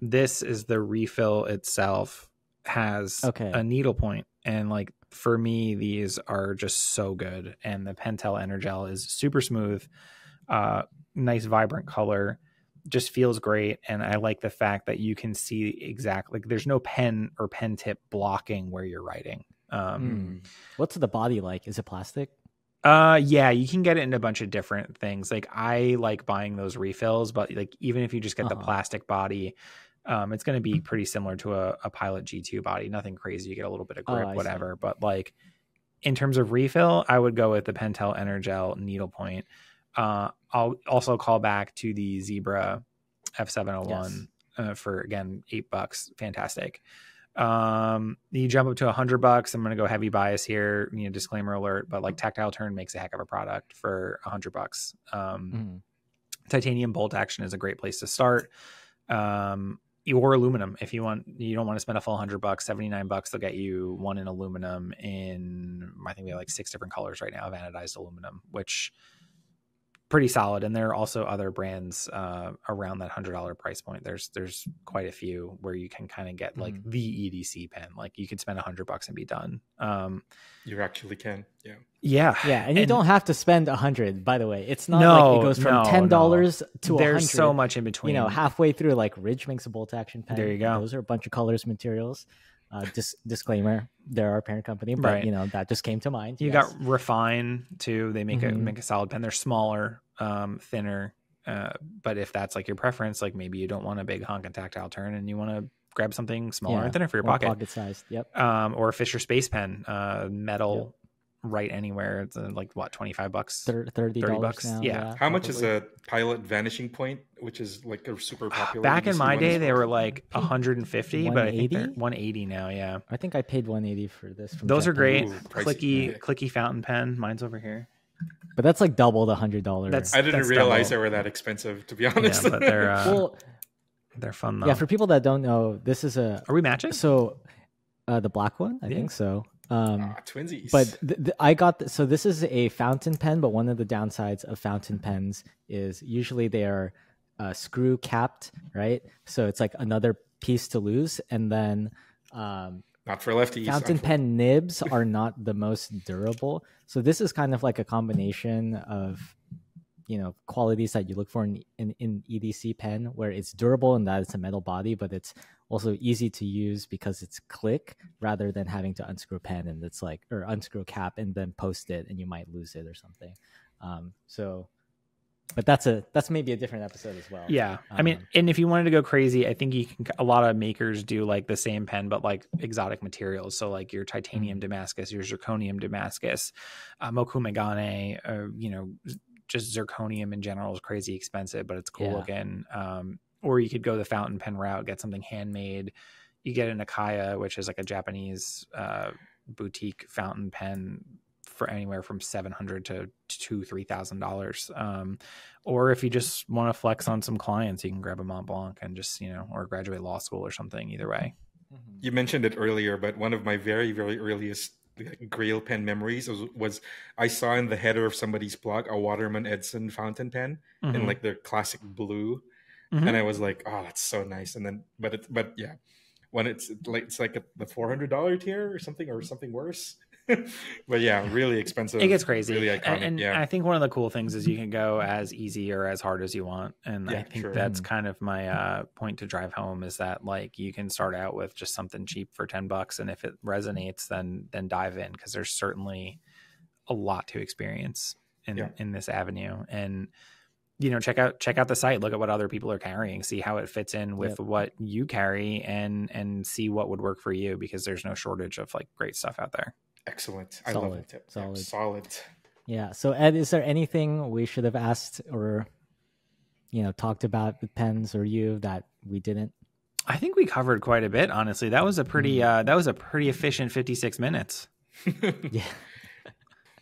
This is the refill itself has a needle point, and like for me these are just so good. And the Pentel Energel is super smooth, nice vibrant color, just feels great. And I like the fact that you can see exactly, like there's no pen or pen tip blocking where you're writing. What's the body like? Is it plastic? Yeah, you can get it in a bunch of different things. Like I like buying those refills, but like even if you just get the plastic body, it's going to be pretty similar to a Pilot G2 body. Nothing crazy. You get a little bit of grip, whatever. But like in terms of refill, I would go with the Pentel Energel needlepoint. I'll also call back to the Zebra F701 for, again, $8. Fantastic. You jump up to $100. I'm going to go heavy bias here, you know, disclaimer alert, but like Tactile Turn makes a heck of a product for $100. Titanium bolt action is a great place to start. Or aluminum, if you don't want to spend a full $100, $79, they'll get you one in aluminum in, I think we have like 6 different colors right now of anodized aluminum, which pretty solid. And there are also other brands around that $100 price point. There's quite a few where you can kind of get like the EDC pen. Like you could spend $100 and be done. You actually can. Yeah. And you don't have to spend $100, by the way. It's not like it goes from $10 to $100. There's so much in between. You know, halfway through, like Ridge makes a bolt action pen. There you go. Those are a bunch of colors, materials. Disclaimer, they're our parent company, but you know, that just came to mind. You got Refine too. They make a solid pen. They're smaller, thinner. But if that's like your preference, like maybe you don't want a big honking Tactile Turn and you want to grab something smaller and thinner for your pocket sized. Yep. Or a Fisher Space Pen, metal. Right anywhere. It's like what, $25, $30 now. Yeah. How much is a Pilot Vanishing Point, which is like a super popular? Back in my day, they were like 150, but I think they're 180 now. Yeah. I think I paid 180 for this. Those are great. Clicky fountain pen. Mine's over here. But that's like double the $100. I didn't realize they were that expensive, to be honest. Yeah, but they're they're fun though. Yeah, for people that don't know, this is Are we matching? So the black one, I think so. Twinsies. But I got so this is a fountain pen, but one of the downsides of fountain pens is usually they are screw capped, right? So it's like another piece to lose, and then not for lefties. Fountain pen nibs are not the most durable. So this is kind of like a combination of, you know, qualities that you look for in EDC pen, where it's durable and that it's a metal body, but it's also easy to use because it's click rather than having to unscrew pen and it's like, or unscrew cap and then post it and you might lose it or something. So But that's maybe a different episode as well. Yeah. I mean, and if you wanted to go crazy, I think you can, a lot of makers do like the same pen, but like exotic materials. So like your titanium Damascus, your zirconium Damascus, Moku Megane, you know, just zirconium in general is crazy expensive, but it's cool looking. Or you could go the fountain pen route, get something handmade. You get an Akaya, which is like a Japanese boutique fountain pen for anywhere from $700 to $2,000-$3,000. Or if you just want to flex on some clients, you can grab a Mont Blanc and just, you know, or graduate law school or something. Either way. You mentioned it earlier, but one of my very, very earliest Grail pen memories was I saw in the header of somebody's blog a Waterman Edson fountain pen in like their classic blue, and I was like, oh, that's so nice. And then, but yeah, when it's like the $400 tier or something worse. But yeah, really expensive. It gets crazy. Really iconic. And I think one of the cool things is you can go as easy or as hard as you want. And I think that's kind of my point to drive home, is that like you can start out with just something cheap for $10, and if it resonates, then dive in, because there's certainly a lot to experience in this avenue. And you know, check out the site, look at what other people are carrying, see how it fits in with what you carry, and see what would work for you, because there's no shortage of like great stuff out there. Excellent. I love it. Solid. Yeah. So Ed, is there anything we should have asked or, you know, talked about with pens or you that we didn't? I think we covered quite a bit, honestly. That was a pretty efficient 56 minutes. Yeah.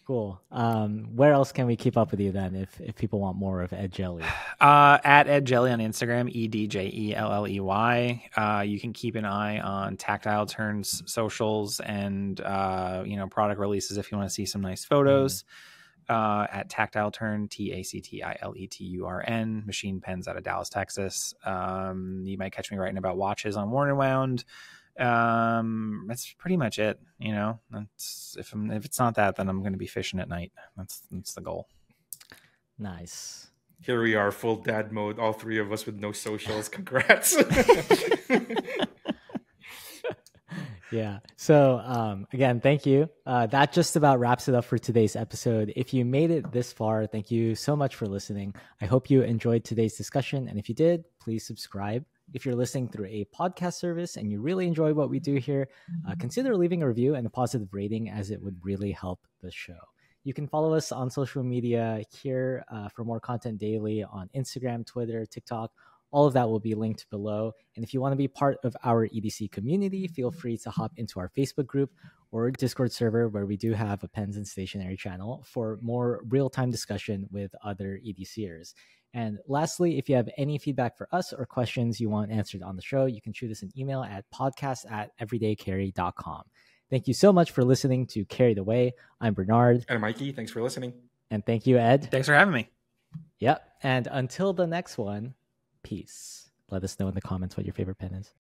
Cool. Where else can we keep up with you then if people want more of Ed Jelley? At Ed Jelley on Instagram, EDJELLEY. You can keep an eye on Tactile Turn's socials and you know, product releases if you want to see some nice photos. At Tactile Turn, TACTILETURN, machine pens out of Dallas, Texas. You might catch me writing about watches on Worn and Wound. That's pretty much it. You know, that's if it's not that, then I'm going to be fishing at night. That's the goal. Nice. Here we are, full dad mode, all three of us with no socials. Congrats. Yeah. So again, thank you. That just about wraps it up for today's episode. If you made it this far, thank you so much for listening. I hope you enjoyed today's discussion. And if you did, please subscribe. If you're listening through a podcast service and you really enjoy what we do here, consider leaving a review and a positive rating, as it would really help the show. You can follow us on social media here for more content daily on Instagram, Twitter, TikTok. All of that will be linked below. And if you want to be part of our EDC community, feel free to hop into our Facebook group or Discord server, where we do have a pens and stationery channel for more real-time discussion with other EDCers. And lastly, if you have any feedback for us or questions you want answered on the show, you can shoot us an email at podcast@everydaycarry.com. Thank you so much for listening to Carry the Way. I'm Bernard. And Mikey, thanks for listening. And thank you, Ed. Thanks for having me. Yep. And until the next one, peace. Let us know in the comments what your favorite pen is.